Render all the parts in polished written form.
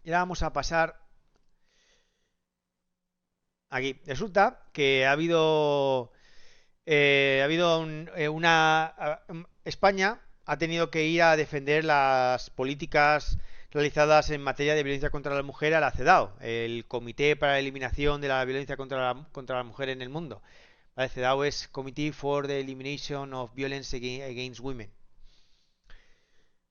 Y ahora vamos a pasar aquí. Resulta que España ha tenido que ir a defender las políticas realizadas en materia de violencia contra la mujer a la CEDAW, el Comité para la Eliminación de la Violencia contra la Mujer en el Mundo. La CEDAW es Committee for the Elimination of Violence Against Women.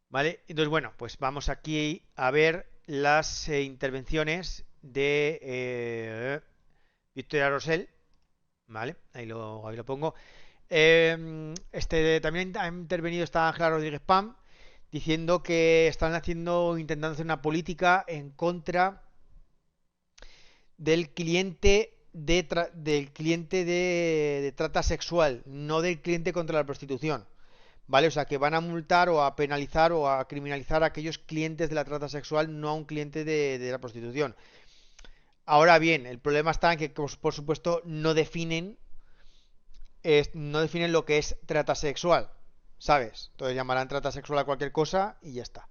¿Vale? Entonces, bueno, pues vamos aquí a ver las intervenciones de Victoria Rosell. ¿Vale? Ahí lo pongo. También ha intervenido esta Ángela Rodríguez Pam diciendo que están intentando hacer una política en contra del cliente de trata sexual, no del cliente contra la prostitución. ¿Vale? O sea, que van a multar o a penalizar o a criminalizar a aquellos clientes de la trata sexual, no a un cliente de la prostitución. Ahora bien, el problema está en que, por supuesto, no definen lo que es trata sexual, ¿sabes? Entonces llamarán trata sexual a cualquier cosa y ya está.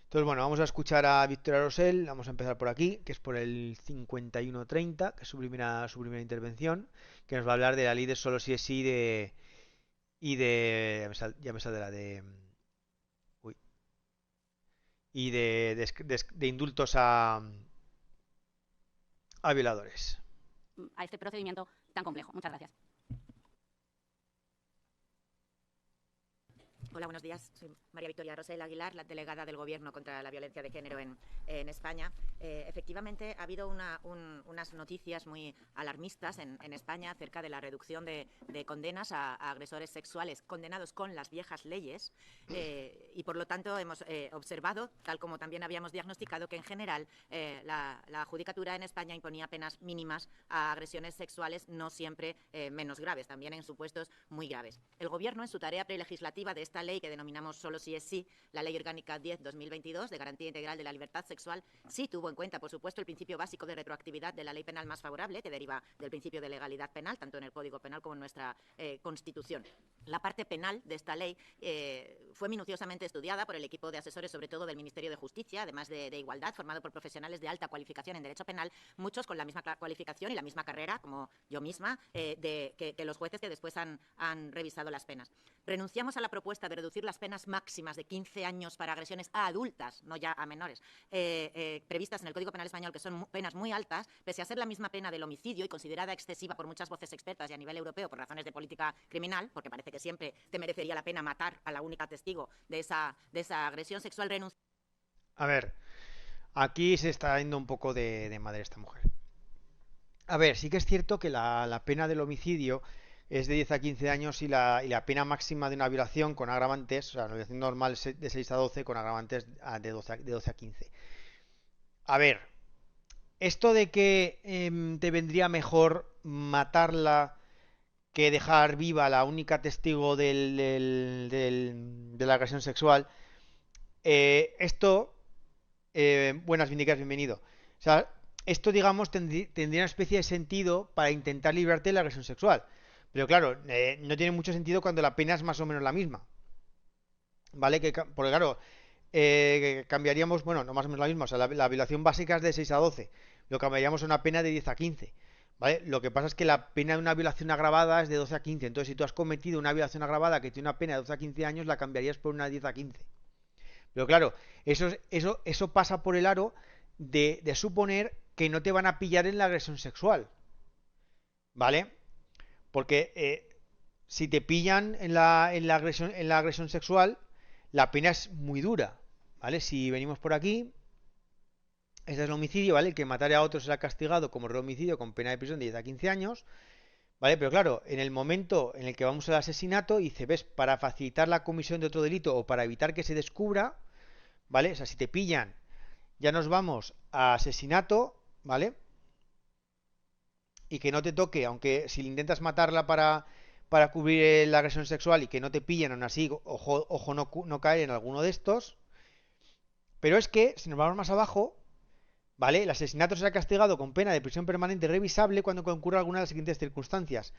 Entonces, bueno, vamos a escuchar a Victoria Rosell, vamos a empezar por aquí, que es por el 5130, que es su primera intervención, que nos va a hablar de la ley de solo si es sí ya me saldrá uy, de indultos a violadores. A este procedimiento tan complejo. Muchas gracias. Hola, buenos días. Soy María Victoria Rosell Aguilar, la delegada del Gobierno contra la violencia de género en España. Efectivamente, ha habido unas noticias muy alarmistas en España acerca de la reducción de condenas a agresores sexuales condenados con las viejas leyes y, por lo tanto, hemos observado, tal como también habíamos diagnosticado, que en general la judicatura en España imponía penas mínimas a agresiones sexuales, no siempre menos graves, también en supuestos muy graves. El Gobierno, en su tarea prelegislativa de esta ley que denominamos solo si es sí, la Ley Orgánica 10/2022 de Garantía Integral de la Libertad Sexual, sí tuvo en cuenta, por supuesto, el principio básico de retroactividad de la ley penal más favorable, que deriva del principio de legalidad penal, tanto en el Código Penal como en nuestra Constitución. La parte penal de esta ley fue minuciosamente estudiada por el equipo de asesores, sobre todo del Ministerio de Justicia, además de Igualdad, formado por profesionales de alta cualificación en Derecho Penal, muchos con la misma cualificación y la misma carrera, como yo misma, que los jueces que después han revisado las penas. Renunciamos a la propuesta de reducir las penas máximas de 15 años para agresiones a adultas, no ya a menores, previstas en el Código Penal español, que son penas muy altas, pese a ser la misma pena del homicidio y considerada excesiva por muchas voces expertas y a nivel europeo por razones de política criminal, porque parece que siempre te merecería la pena matar a la única testigo de esa agresión sexual. A ver, aquí se está yendo un poco de madre esta mujer. A ver, sí que es cierto que la pena del homicidio es de 10 a 15 años y la pena máxima de una violación con agravantes, o sea, la violación normal es de 6 a 12 con agravantes de 12 a 15. A ver, esto de que te vendría mejor matarla que dejar viva la única testigo de la agresión sexual, buenas vindicas, bienvenido. O sea, esto, digamos, tendría una especie de sentido para intentar librarte de la agresión sexual. Pero claro, no tiene mucho sentido cuando la pena es más o menos la misma. ¿Vale? Porque claro, cambiaríamos, bueno, no más o menos la misma, o sea, la violación básica es de 6 a 12. Lo cambiaríamos a una pena de 10 a 15. ¿Vale? Lo que pasa es que la pena de una violación agravada es de 12 a 15. Entonces, si tú has cometido una violación agravada que tiene una pena de 12 a 15 años, la cambiarías por una de 10 a 15. Pero claro, eso pasa por el aro de suponer que no te van a pillar en la agresión sexual. ¿Vale? Porque si te pillan en la agresión sexual, la pena es muy dura. ¿Vale? Si venimos por aquí, este es el homicidio, ¿vale? El que matare a otro será castigado como homicidio con pena de prisión de 10 a 15 años. ¿Vale? Pero claro, en el momento en el que vamos al asesinato, dice, ¿ves? Para facilitar la comisión de otro delito o para evitar que se descubra, ¿vale? O sea, si te pillan, ya nos vamos a asesinato, ¿vale? Y que no te toque, aunque si le intentas matarla para cubrir la agresión sexual y que no te pillen, aún así, ojo no caer en alguno de estos. Pero es que, si nos vamos más abajo, ¿vale? El asesinato será castigado con pena de prisión permanente revisable cuando concurra alguna de las siguientes circunstancias: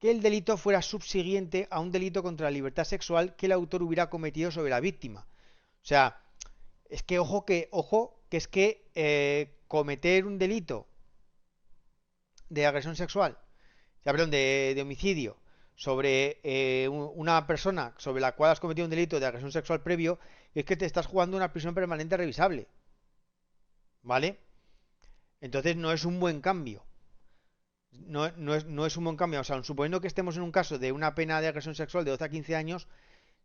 que el delito fuera subsiguiente a un delito contra la libertad sexual que el autor hubiera cometido sobre la víctima. O sea, Es que ojo, que es que cometer un delito de agresión sexual, ya, perdón, de homicidio sobre una persona sobre la cual has cometido un delito de agresión sexual previo, es que te estás jugando una prisión permanente revisable, ¿vale? Entonces no es un buen cambio. No es un buen cambio. O sea, suponiendo que estemos en un caso de una pena de agresión sexual de 12 a 15 años,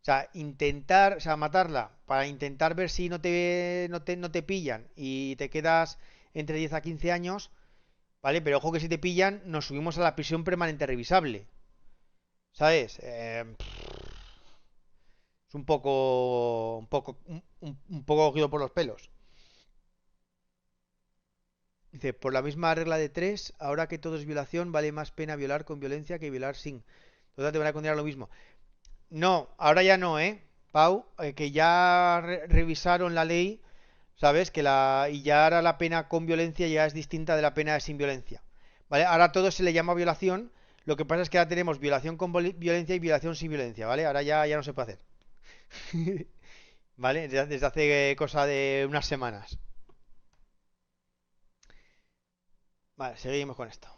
o sea, intentar, o sea, matarla para intentar ver si no te pillan y te quedas entre 10 a 15 años, ¿vale? Pero ojo que si te pillan, nos subimos a la prisión permanente revisable, ¿sabes? Es un poco cogido por los pelos. Dice, por la misma regla de tres, ahora que todo es violación, vale más pena violar con violencia que violar sin. Total, te van a condenar lo mismo. No, ahora ya no, ¿eh? Pau, que ya revisaron la ley, ¿sabes? Y ya ahora la pena con violencia ya es distinta de la pena de sin violencia. ¿Vale? Ahora todo se le llama violación. Lo que pasa es que ahora tenemos violación con violencia y violación sin violencia, ¿vale? Ahora ya no se puede hacer. ¿Vale? Desde hace cosa de unas semanas. Vale, seguimos con esto.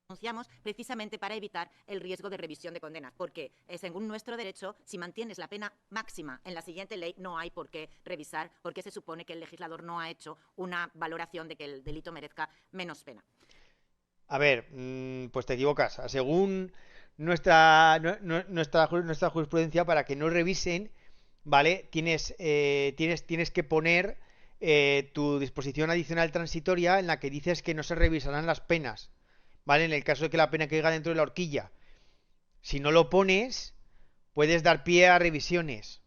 Denunciamos precisamente para evitar el riesgo de revisión de condenas, porque según nuestro derecho, si mantienes la pena máxima en la siguiente ley, no hay por qué revisar, porque se supone que el legislador no ha hecho una valoración de que el delito merezca menos pena. A ver, pues te equivocas. Según nuestra jurisprudencia, para que no revisen, ¿vale? Tienes que poner tu disposición adicional transitoria en la que dices que no se revisarán las penas, ¿vale? En el caso de que la pena caiga dentro de la horquilla. Si no lo pones, puedes dar pie a revisiones,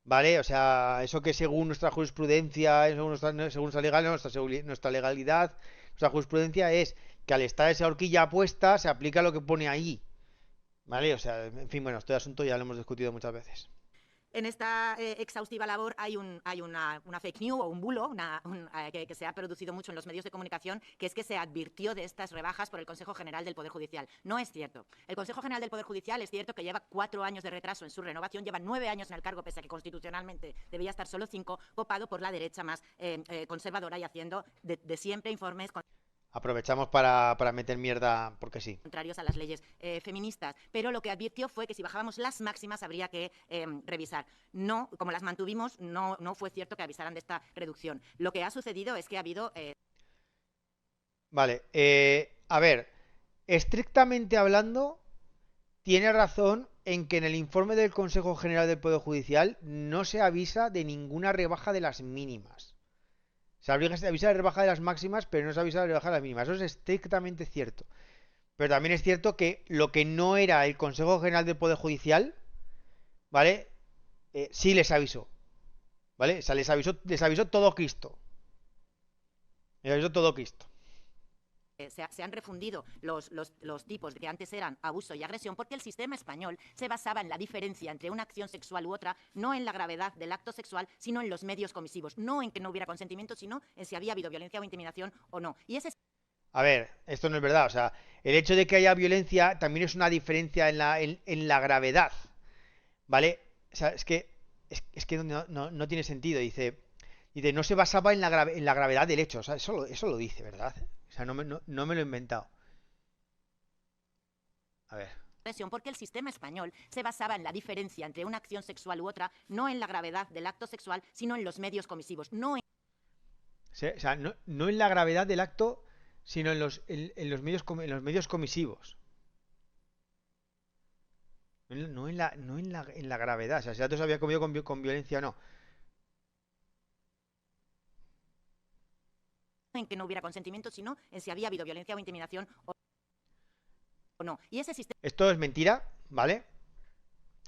¿vale? O sea, eso que según nuestra jurisprudencia, según nuestra legalidad, nuestra jurisprudencia es que al estar esa horquilla puesta, se aplica lo que pone ahí, ¿vale? O sea, en fin, bueno, este asunto ya lo hemos discutido muchas veces. En esta exhaustiva labor hay una fake news o un bulo que se ha producido mucho en los medios de comunicación, que es que se advirtió de estas rebajas por el Consejo General del Poder Judicial. No es cierto. El Consejo General del Poder Judicial es cierto que lleva 4 años de retraso en su renovación, lleva 9 años en el cargo, pese a que constitucionalmente debía estar solo 5, copado por la derecha más conservadora y haciendo de siempre informes Aprovechamos para meter mierda porque sí. contrarios a las leyes feministas, pero lo que advirtió fue que si bajábamos las máximas habría que revisar. No, como las mantuvimos, no fue cierto que avisaran de esta reducción. Lo que ha sucedido es que ha habido... Vale, a ver, estrictamente hablando, tiene razón en que en el informe del Consejo General del Poder Judicial no se avisa de ninguna rebaja de las mínimas. Se avisa de rebaja de las máximas, pero no se avisa de rebaja de las mínimas. Eso es estrictamente cierto. Pero también es cierto que lo que no era el Consejo General del Poder Judicial, ¿vale? Sí les avisó, ¿vale? O sea, les avisó todo Cristo. Les avisó todo Cristo. Se han refundido los tipos que antes eran abuso y agresión, porque el sistema español se basaba en la diferencia entre una acción sexual u otra, no en la gravedad del acto sexual, sino en los medios comisivos, no en que no hubiera consentimiento, sino en si había habido violencia o intimidación o no. Y ese... A ver, esto no es verdad. O sea, el hecho de que haya violencia también es una diferencia en la gravedad, ¿vale? O sea, es que no tiene sentido. Dice, no se basaba en la gravedad del hecho. O sea, eso lo dice, ¿verdad? O sea, no me lo he inventado. A ver. Porque el sistema español se basaba en la diferencia entre una acción sexual u otra, no en la gravedad del acto sexual, sino en los medios comisivos, no en... O sea, no en la gravedad del acto, sino en los medios comisivos. No en la gravedad. O sea, si el acto se había comido con violencia o no. en que no hubiera consentimiento, sino en si había habido violencia o intimidación o no. Y ese sistema... Esto es mentira, ¿vale?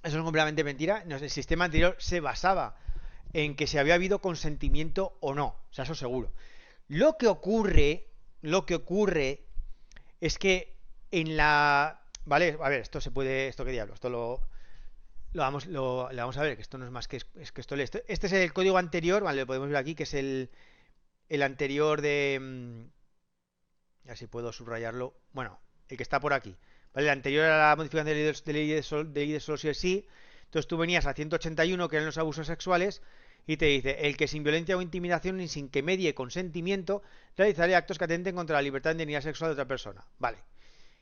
Eso es completamente mentira. El sistema anterior se basaba en que si había habido consentimiento o no. O sea, eso seguro. Lo que ocurre es que en la... ¿Vale? A ver, esto se puede... ¿Esto qué diablo? Esto lo vamos a ver, que esto no es más que... Es que este es el código anterior, ¿vale? Lo podemos ver aquí, que es el anterior de... A ver si puedo subrayarlo. Bueno, el que está por aquí. ¿Vale? El anterior a la modificación de ley de solo sí es sí. Entonces tú venías a 181, que eran los abusos sexuales, y te dice, el que sin violencia o intimidación ni sin que medie consentimiento realizaré actos que atenten contra la libertad e integridad sexual de otra persona. Vale.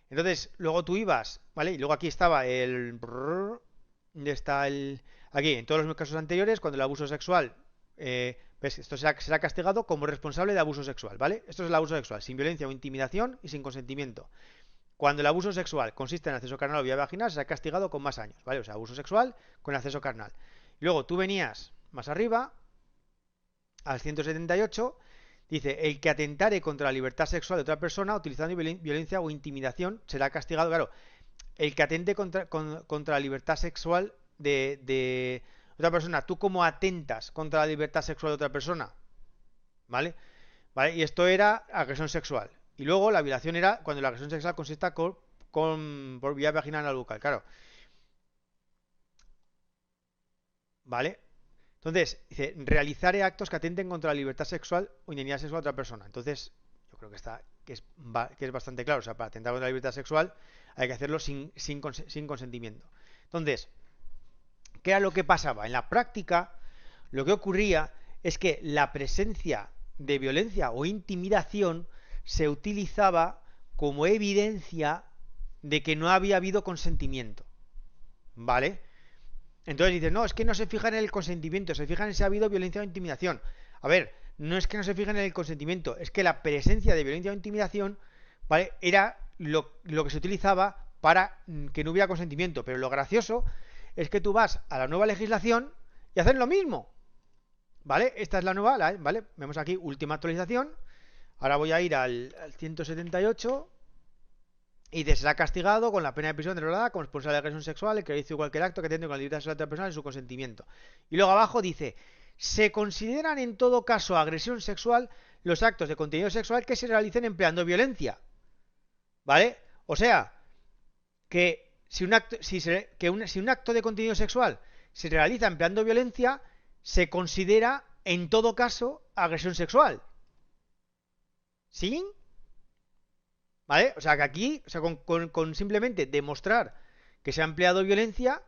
Entonces, luego tú ibas, ¿vale? Y luego aquí estaba el... ¿Dónde está el...? Aquí, en todos los casos anteriores, cuando el abuso sexual... ¿ves? Esto será castigado como responsable de abuso sexual, ¿vale? Esto es el abuso sexual, sin violencia o intimidación y sin consentimiento. Cuando el abuso sexual consiste en acceso carnal o vía vaginal, será castigado con más años, ¿vale? O sea, abuso sexual con acceso carnal. Luego tú venías más arriba, al 178, dice, el que atentare contra la libertad sexual de otra persona utilizando violencia o intimidación será castigado, claro, el que atente contra la libertad sexual de otra persona. ¿Tú cómo atentas contra la libertad sexual de otra persona? ¿Vale? ¿Vale? Y esto era agresión sexual. Y luego la violación era cuando la agresión sexual consista por vía vaginal o bucal, claro. ¿Vale? Entonces, dice, realizaré actos que atenten contra la libertad sexual o integridad sexual de otra persona. Entonces, yo creo que es bastante claro. O sea, para atentar contra la libertad sexual hay que hacerlo sin consentimiento. Entonces, ¿qué era lo que pasaba? En la práctica, lo que ocurría es que la presencia de violencia o intimidación se utilizaba como evidencia de que no había habido consentimiento. ¿Vale? Entonces dices, no, es que no se fijan en el consentimiento, se fijan en si ha habido violencia o intimidación. A ver, no es que no se fijan en el consentimiento, es que la presencia de violencia o intimidación, ¿vale?, era lo que se utilizaba para que no hubiera consentimiento. Pero lo gracioso es que tú vas a la nueva legislación y hacen lo mismo. ¿Vale? Esta es la nueva, ¿vale? Vemos aquí última actualización. Ahora voy a ir al 178 y te será castigado con la pena de prisión de la como responsable de agresión sexual, el que hizo cualquier acto que atente con la libertad sexual de otra persona y su consentimiento. Y luego abajo dice, se consideran en todo caso agresión sexual los actos de contenido sexual que se realicen empleando violencia. ¿Vale? O sea, que si un acto de contenido sexual se realiza empleando violencia, se considera en todo caso agresión sexual. ¿Sí? ¿Vale? O sea que aquí, o sea, con simplemente demostrar que se ha empleado violencia,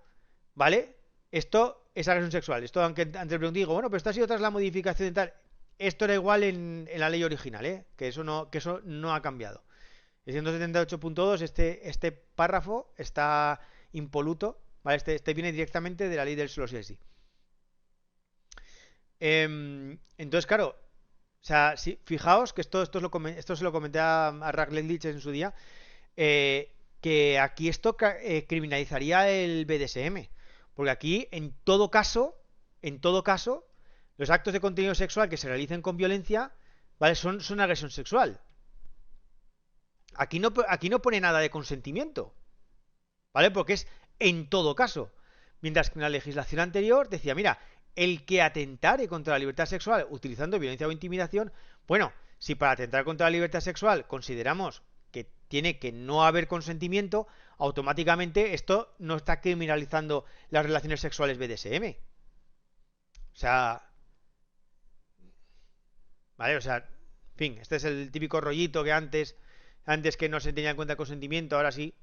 ¿vale? Esto es agresión sexual. Esto, aunque antes le digo, bueno, pero esto ha sido tras la modificación y tal. Esto era igual en la ley original, ¿eh? Que eso no ha cambiado. El 178.2, este párrafo está impoluto, ¿vale? Este viene directamente de la ley del solo sí es sí. Entonces, claro, o sea, sí, fijaos que esto se lo comenté a Ragledich en su día, que aquí esto criminalizaría el BDSM, porque aquí, en todo caso, los actos de contenido sexual que se realicen con violencia, ¿vale?, son agresión sexual. Aquí no pone nada de consentimiento, ¿vale? Porque es en todo caso. Mientras que en la legislación anterior decía, mira, el que atentare contra la libertad sexual utilizando violencia o intimidación, bueno, si para atentar contra la libertad sexual consideramos que tiene que no haber consentimiento, automáticamente esto no está criminalizando las relaciones sexuales BDSM. O sea, ¿vale? O sea, en fin, este es el típico rollito que antes que no se tenía en cuenta el consentimiento, ahora sí,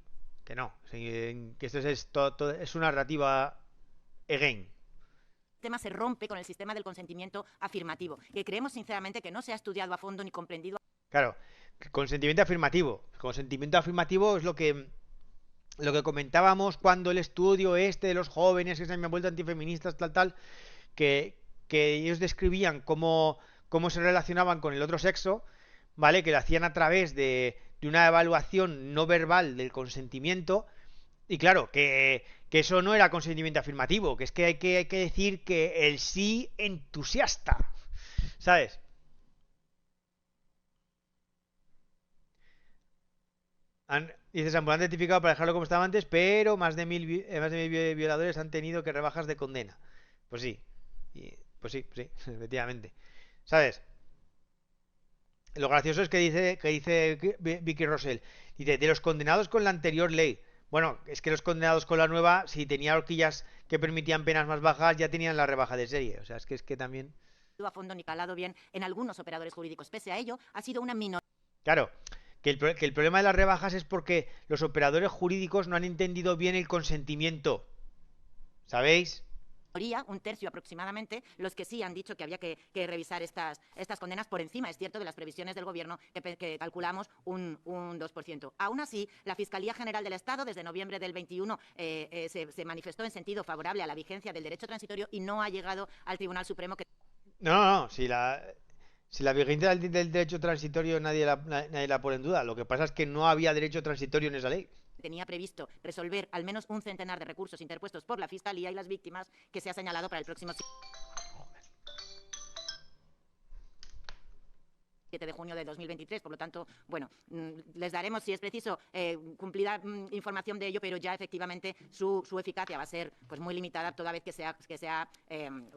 que no. Que esto es una narrativa again. El tema se rompe con el sistema del consentimiento afirmativo, que creemos sinceramente que no se ha estudiado a fondo ni comprendido. Claro, consentimiento afirmativo. Consentimiento afirmativo es lo que comentábamos cuando el estudio de los jóvenes que se han vuelto antifeministas, tal, que ellos describían cómo se relacionaban con el otro sexo, ¿vale? Que lo hacían a través de una evaluación no verbal del consentimiento. Y claro, que eso no era consentimiento afirmativo, que es que hay que decir que el sí entusiasta, ¿sabes? Dice, se han identificado para dejarlo como estaba antes, pero más de mil violadores han tenido que rebajas de condena. Pues sí, pues sí, efectivamente. ¿Sabes? Lo gracioso es que dice Vicky Rossell, dice, de los condenados con la anterior ley. Bueno, es que los condenados con la nueva, si tenía horquillas que permitían penas más bajas, ya tenían la rebaja de serie. O sea, es que también... a fondo ni calado bien en algunos operadores jurídicos. Pese a ello, ha sido una minoría. Claro, que el problema de las rebajas es porque los operadores jurídicos no han entendido bien el consentimiento. ¿Sabéis? un tercio aproximadamente, los que sí han dicho que había que revisar estas condenas por encima, es cierto, de las previsiones del Gobierno, que calculamos un 2%. Aún así, la Fiscalía General del Estado, desde noviembre del 21, se manifestó en sentido favorable a la vigencia del derecho transitorio y no ha llegado al Tribunal Supremo. No, si la vigencia del derecho transitorio nadie la pone en duda. Lo que pasa es que no había derecho transitorio en esa ley. Tenía previsto resolver al menos un centenar de recursos interpuestos por la Fiscalía y las víctimas, que se ha señalado para el próximo 7 de junio de 2023. Por lo tanto, bueno, les daremos, si es preciso, cumplida información de ello, pero ya efectivamente su eficacia va a ser pues muy limitada toda vez que se ha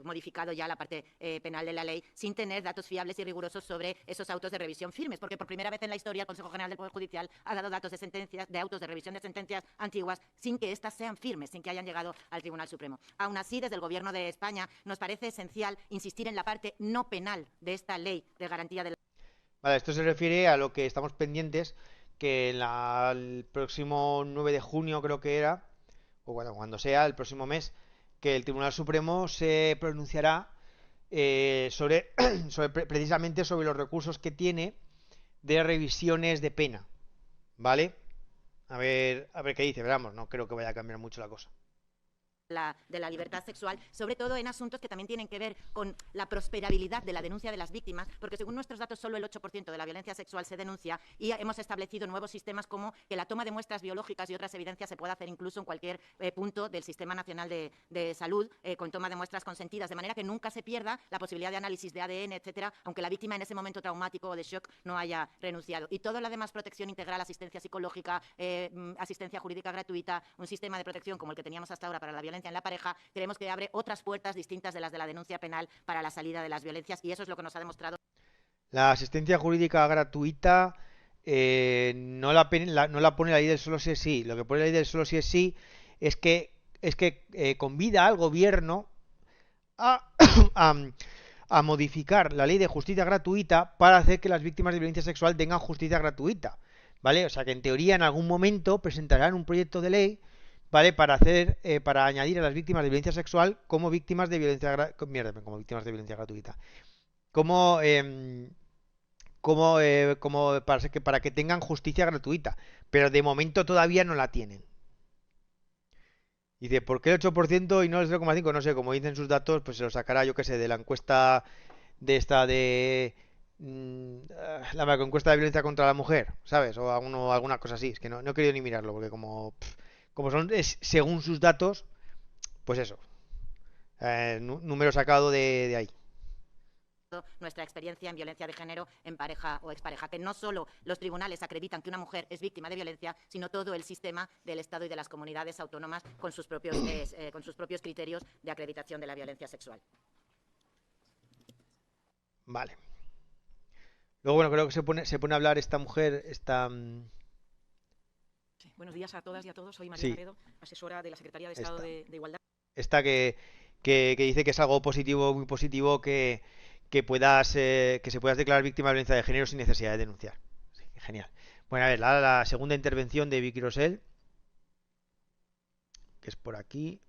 modificado ya la parte penal de la ley, sin tener datos fiables y rigurosos sobre esos autos de revisión firmes, porque por primera vez en la historia el Consejo General del Poder Judicial ha dado datos de autos de revisión de sentencias antiguas sin que éstas sean firmes, sin que hayan llegado al Tribunal Supremo. Aún así, desde el Gobierno de España nos parece esencial insistir en la parte no penal de esta ley de garantía de la... Vale, esto se refiere a lo que estamos pendientes, que el próximo 9 de junio creo que era, o bueno, cuando sea, el próximo mes, que el Tribunal Supremo se pronunciará precisamente sobre los recursos que tiene de revisiones de pena, ¿vale? A ver qué dice, veamos, no creo que vaya a cambiar mucho la cosa. De la libertad sexual, sobre todo en asuntos que también tienen que ver con la prosperabilidad de la denuncia de las víctimas, porque según nuestros datos solo el 8% de la violencia sexual se denuncia, y hemos establecido nuevos sistemas como que la toma de muestras biológicas y otras evidencias se pueda hacer incluso en cualquier punto del Sistema Nacional de Salud, con toma de muestras consentidas, de manera que nunca se pierda la posibilidad de análisis de ADN, etcétera, aunque la víctima en ese momento traumático o de shock no haya renunciado. Y toda la demás protección integral, asistencia psicológica, asistencia jurídica gratuita, un sistema de protección como el que teníamos hasta ahora para la violencia en la pareja, creemos que abre otras puertas distintas de las de la denuncia penal para la salida de las violencias, y eso es lo que nos ha demostrado. La asistencia jurídica gratuita no la pone la ley del solo sí es sí. Lo que pone la ley del solo sí es sí es que convida al gobierno a, a modificar la ley de justicia gratuita para hacer que las víctimas de violencia sexual tengan justicia gratuita, ¿vale? O sea que en teoría en algún momento presentarán un proyecto de ley, ¿vale? Para añadir a las víctimas de violencia sexual como víctimas de violencia como víctimas de violencia gratuita. Como para que tengan justicia gratuita, pero de momento todavía no la tienen. Dice, ¿por qué el 8% y no el 0,5%? No sé, como dicen sus datos, pues se lo sacará, yo qué sé, de la encuesta de esta de la encuesta de violencia contra la mujer, ¿sabes? O alguna cosa así. Es que no he querido ni mirarlo, porque como según sus datos, pues eso, número sacado de ahí. Nuestra experiencia en violencia de género en pareja o expareja, que no solo los tribunales acreditan que una mujer es víctima de violencia, sino todo el sistema del Estado y de las comunidades autónomas con sus propios criterios de acreditación de la violencia sexual. Vale. Luego, bueno, creo que se pone a hablar esta mujer, Sí, buenos días a todas y a todos. Soy María Laredo, asesora de la Secretaría de Estado de Igualdad. Esta que dice que es algo positivo, muy positivo, que se puedas declarar víctima de violencia de género sin necesidad de denunciar. Sí, genial. Bueno, a ver, la segunda intervención de Vicky Rosell, que es por aquí.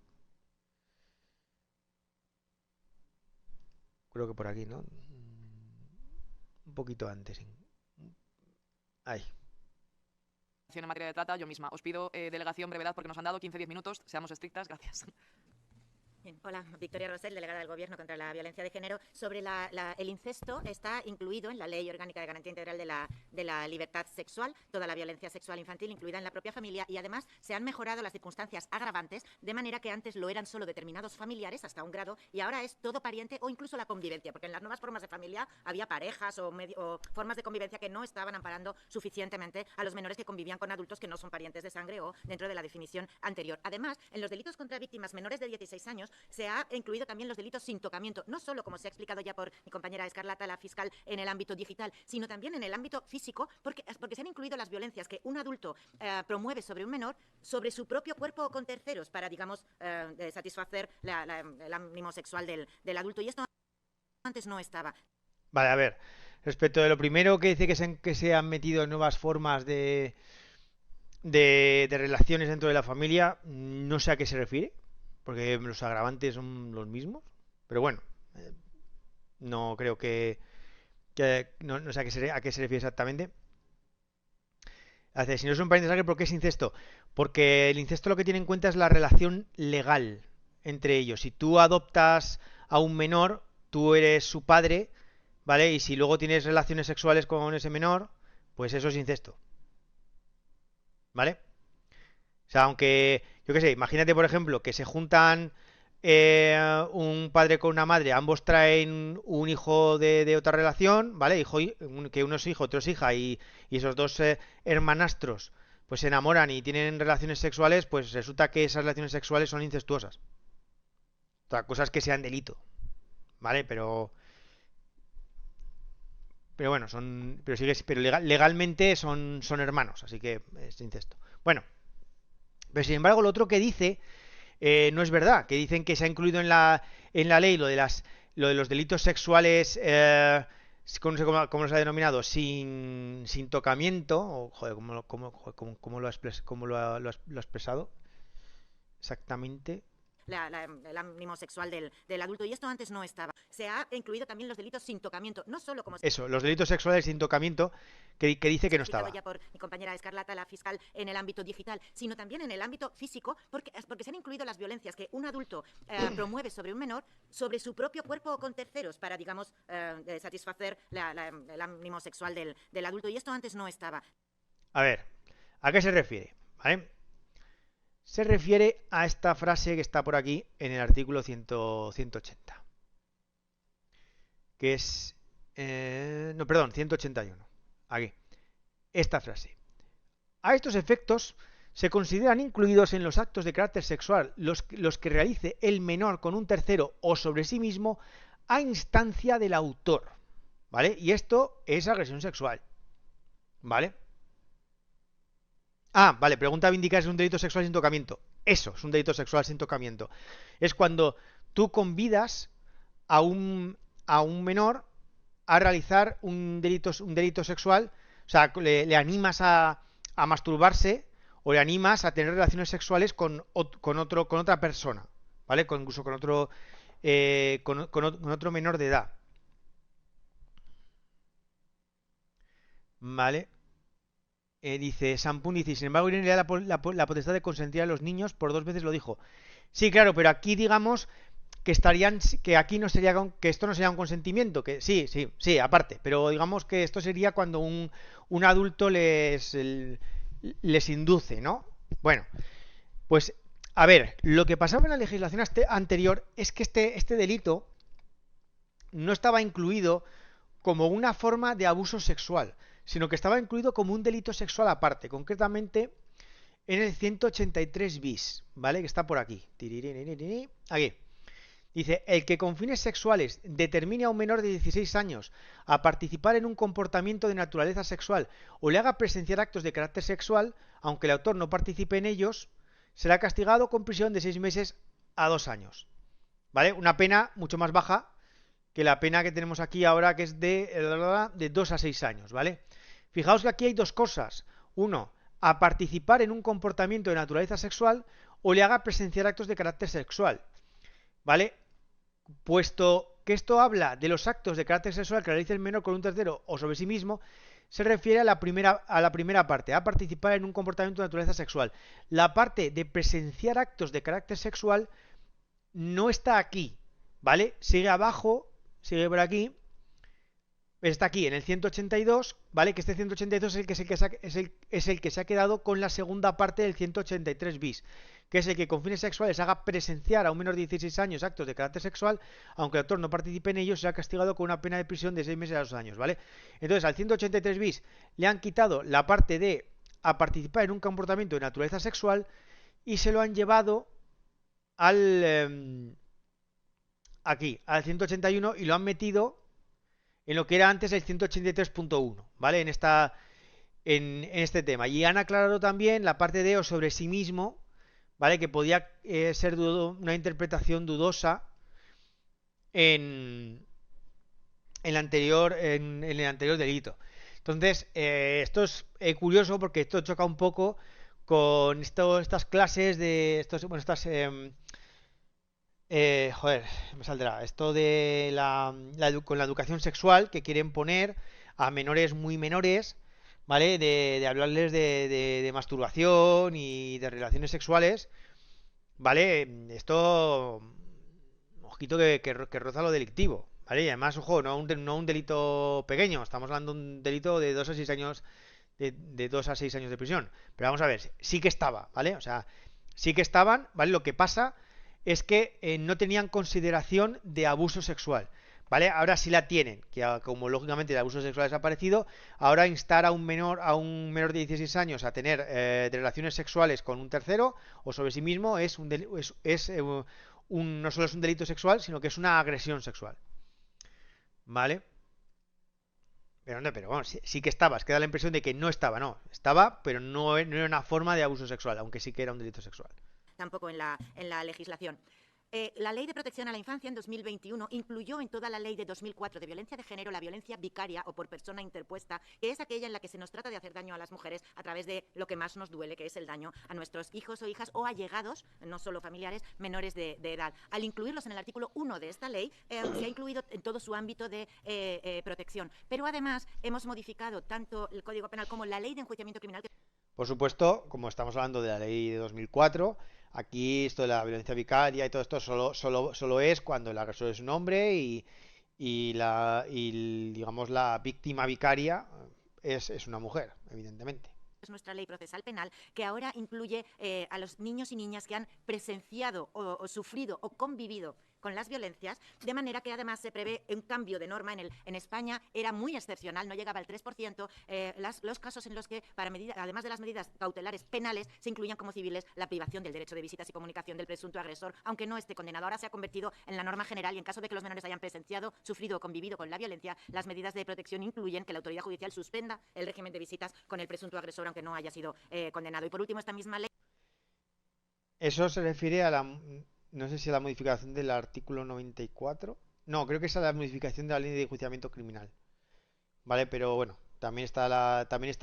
Creo que por aquí, ¿no? Un poquito antes. Ahí. En materia de trata, yo misma. Os pido delegación, brevedad, porque nos han dado 15-10 minutos. Seamos estrictas. Gracias. Bien. Hola, Victoria Rosell, delegada del Gobierno contra la Violencia de Género. Sobre el incesto, está incluido en la Ley Orgánica de Garantía Integral de la Libertad Sexual, toda la violencia sexual infantil incluida en la propia familia, y además se han mejorado las circunstancias agravantes, de manera que antes lo eran solo determinados familiares hasta un grado, y ahora es todo pariente o incluso la convivencia, porque en las nuevas formas de familia había parejas o formas de convivencia que no estaban amparando suficientemente a los menores que convivían con adultos que no son parientes de sangre o dentro de la definición anterior. Además, en los delitos contra víctimas menores de 16 años se ha incluido también los delitos sin tocamiento, no solo, como se ha explicado ya por mi compañera Escarlata, la fiscal, en el ámbito digital, sino también en el ámbito físico, porque se han incluido las violencias que un adulto promueve sobre un menor, sobre su propio cuerpo o con terceros, para, digamos, satisfacer el ánimo sexual del adulto. Y esto antes no estaba. Vale, a ver, respecto de lo primero que dice que se han metido nuevas formas de relaciones dentro de la familia, no sé a qué se refiere. porque los agravantes son los mismos, pero bueno, no creo no sé a qué se refiere exactamente. Si no es un pariente de sangre, ¿por qué es incesto? Porque el incesto lo que tiene en cuenta es la relación legal entre ellos. Si tú adoptas a un menor, tú eres su padre, ¿vale? Y si luego tienes relaciones sexuales con ese menor, pues eso es incesto, ¿vale? O sea, aunque, yo qué sé, imagínate, por ejemplo, que se juntan un padre con una madre, ambos traen un hijo de otra relación, ¿vale? Que uno es hijo, otro es hija, y esos dos hermanastros pues se enamoran y tienen relaciones sexuales, pues resulta que esas relaciones sexuales son incestuosas. Otra cosa es que sean delito, ¿vale? Pero bueno, legalmente son hermanos, así que es incesto. Bueno, pero sin embargo, lo otro que dice no es verdad, que dicen que se ha incluido en la ley lo de los delitos sexuales, no sé cómo los ha denominado, sin tocamiento, o joder, ¿cómo lo ha expresado exactamente? El ánimo sexual del adulto. Y esto antes no estaba. Se ha incluido también los delitos sin tocamiento, no solo como Eso, los delitos sexuales sin tocamiento, que dice que no explicado estaba. ya por mi compañera Escarlata, la fiscal, en el ámbito digital, sino también en el ámbito físico, porque se han incluido las violencias que un adulto promueve sobre un menor, sobre su propio cuerpo o con terceros, para, digamos, satisfacer el ánimo sexual del adulto. Y esto antes no estaba. A ver, ¿a qué se refiere? ¿Vale? Se refiere a esta frase que está por aquí en el artículo 180, que es... no, perdón, 181. Aquí. Esta frase. A estos efectos se consideran incluidos en los actos de carácter sexual los que realice el menor con un tercero o sobre sí mismo a instancia del autor, ¿vale? Y esto es agresión sexual, ¿vale? Ah, vale, pregunta vindicar si es un delito sexual sin tocamiento. Eso es un delito sexual sin tocamiento. Es cuando tú convidas a un menor a realizar un delito sexual, o sea, le animas a masturbarse o le animas a tener relaciones sexuales con otra persona, ¿vale? Incluso con otro menor de edad, ¿vale? Dice Sampun, dice, sin embargo, Irene le da la potestad de consentir a los niños, por 2 veces lo dijo. Sí, claro, pero aquí digamos que aquí no sería, que esto no sería un consentimiento, que sí, aparte, pero digamos que esto sería cuando un adulto les induce, ¿no? Bueno, pues a ver, lo que pasaba en la legislación anterior es que este delito no estaba incluido como una forma de abuso sexual, sino que estaba incluido como un delito sexual aparte, concretamente en el 183 bis, ¿vale? Que está por aquí. Aquí. Dice, el que con fines sexuales determine a un menor de 16 años a participar en un comportamiento de naturaleza sexual o le haga presenciar actos de carácter sexual, aunque el autor no participe en ellos, será castigado con prisión de 6 meses a 2 años. ¿Vale? Una pena mucho más baja que la pena que tenemos aquí ahora, que es de 2 a 6 años, ¿vale? Fijaos que aquí hay dos cosas. Uno, a participar en un comportamiento de naturaleza sexual o le haga presenciar actos de carácter sexual, ¿vale? Puesto que esto habla de los actos de carácter sexual que realiza el menor con un tercero o sobre sí mismo, se refiere a la primera parte, a participar en un comportamiento de naturaleza sexual. La parte de presenciar actos de carácter sexual no está aquí, ¿vale? Sigue abajo, sigue por aquí, está aquí en el 182, ¿vale? Que este 182 es el que se ha quedado con la segunda parte del 183 bis, que es el que con fines sexuales haga presenciar a un menor de 16 años actos de carácter sexual, aunque el autor no participe en ellos, será castigado con una pena de prisión de 6 meses a 2 años, ¿vale? Entonces al 183 bis le han quitado la parte de a participar en un comportamiento de naturaleza sexual y se lo han llevado aquí, al 181, y lo han metido en lo que era antes el 183.1, ¿vale? En este tema. Y han aclarado también la parte de o sobre sí mismo, ¿vale? Que podía ser una interpretación dudosa en el anterior delito. Entonces, esto es curioso porque esto choca un poco con estas clases de Joder, me saldrá. Esto de con la educación sexual que quieren poner a menores muy menores, ¿vale? De hablarles de masturbación y de relaciones sexuales, ¿vale? Esto, ojito que roza lo delictivo, ¿vale? Y además, ojo, no un delito pequeño, estamos hablando de un delito de 2 a 6 años, de 2 a 6 años de prisión. Pero vamos a ver, sí que estaba, ¿vale? O sea, sí que estaban, ¿vale? Lo que pasa es que no tenían consideración de abuso sexual, ¿vale? Ahora sí la tienen, que como lógicamente el abuso sexual ha desaparecido, ahora instar a un menor de 16 años a tener relaciones sexuales con un tercero o sobre sí mismo es no solo es un delito sexual, sino que es una agresión sexual, ¿vale? Pero, no, pero bueno, sí que estaba, es que da la impresión de que no estaba, no, estaba, pero no era una forma de abuso sexual, aunque sí que era un delito sexual. Tampoco en la legislación. La Ley de Protección a la Infancia en 2021 incluyó en toda la Ley de 2004 de violencia de género la violencia vicaria o por persona interpuesta, que es aquella en la que se nos trata de hacer daño a las mujeres a través de lo que más nos duele, que es el daño a nuestros hijos o hijas o allegados, no solo familiares, menores de edad. Al incluirlos en el artículo 1 de esta ley, se ha incluido en todo su ámbito de protección. Pero además hemos modificado tanto el Código Penal como la Ley de Enjuiciamiento Criminal. Por supuesto, como estamos hablando de la ley de 2004, aquí esto de la violencia vicaria y todo esto solo es cuando el agresor es un hombre digamos, la víctima vicaria es una mujer, evidentemente. Es nuestra ley procesal penal, que ahora incluye a los niños y niñas que han presenciado o sufrido o convivido con las violencias, de manera que además se prevé un cambio de norma. En España era muy excepcional, no llegaba al 3%, los casos en los que, además de las medidas cautelares penales, se incluían como civiles la privación del derecho de visitas y comunicación del presunto agresor, aunque no esté condenado. Ahora se ha convertido en la norma general y en caso de que los menores hayan presenciado, sufrido o convivido con la violencia, las medidas de protección incluyen que la autoridad judicial suspenda el régimen de visitas con el presunto agresor, aunque no haya sido condenado. Y por último, esta misma ley... Eso se refiere a no sé si a la modificación del artículo 94. No, creo que es a la modificación de la ley de enjuiciamiento criminal. ¿Vale? Pero bueno, también está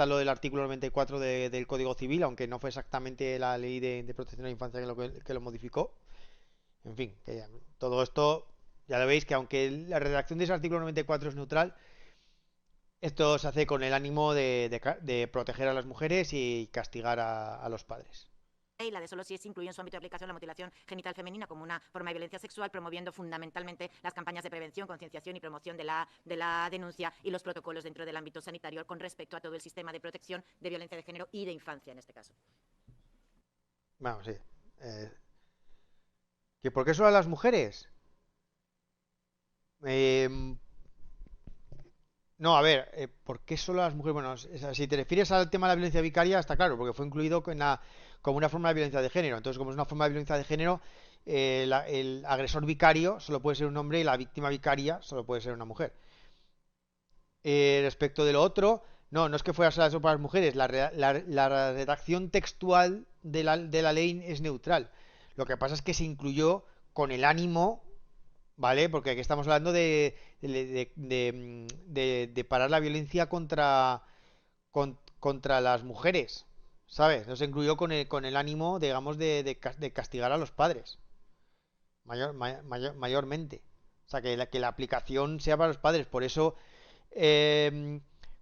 lo del artículo 94 del Código Civil, aunque no fue exactamente la ley de protección a la infancia que lo modificó. En fin, todo esto, ya lo veis que aunque la redacción de ese artículo 94 es neutral, esto se hace con el ánimo de proteger a las mujeres y castigar a los padres. Y la de solo si es incluye en su ámbito de aplicación la mutilación genital femenina como una forma de violencia sexual, promoviendo fundamentalmente las campañas de prevención, concienciación y promoción de la denuncia y los protocolos dentro del ámbito sanitario con respecto a todo el sistema de protección de violencia de género y de infancia en este caso. Vamos, sí. ¿Que por qué solo a las mujeres? No, a ver, ¿por qué solo a las mujeres? Bueno, si te refieres al tema de la violencia vicaria, está claro, porque fue incluido como una forma de violencia de género. Entonces, como es una forma de violencia de género, el agresor vicario solo puede ser un hombre y la víctima vicaria solo puede ser una mujer. Respecto de lo otro, no es que fuera solo para las mujeres, la redacción textual de la ley es neutral. Lo que pasa es que se incluyó con el ánimo, ¿vale? Porque aquí estamos hablando de parar la violencia contra las mujeres, ¿sabes? No se incluyó con el ánimo, digamos, de castigar a los padres, mayormente. O sea, que la aplicación sea para los padres. Por eso,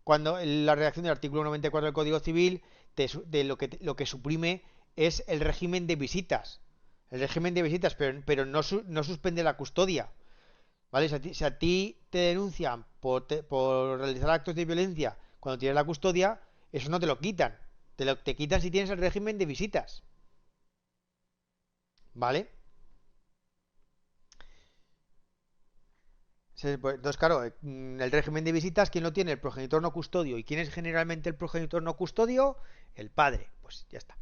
cuando la redacción del artículo 94 del Código Civil, lo que suprime es el régimen de visitas. El régimen de visitas, pero no suspende la custodia. ¿Vale? Si a ti te denuncian por realizar actos de violencia cuando tienes la custodia, eso no te lo quitan. Te quitan si tienes el régimen de visitas. ¿Vale? Entonces, claro, el régimen de visitas, ¿quién lo tiene? El progenitor no custodio. ¿Y quién es generalmente el progenitor no custodio? El padre. Pues ya está.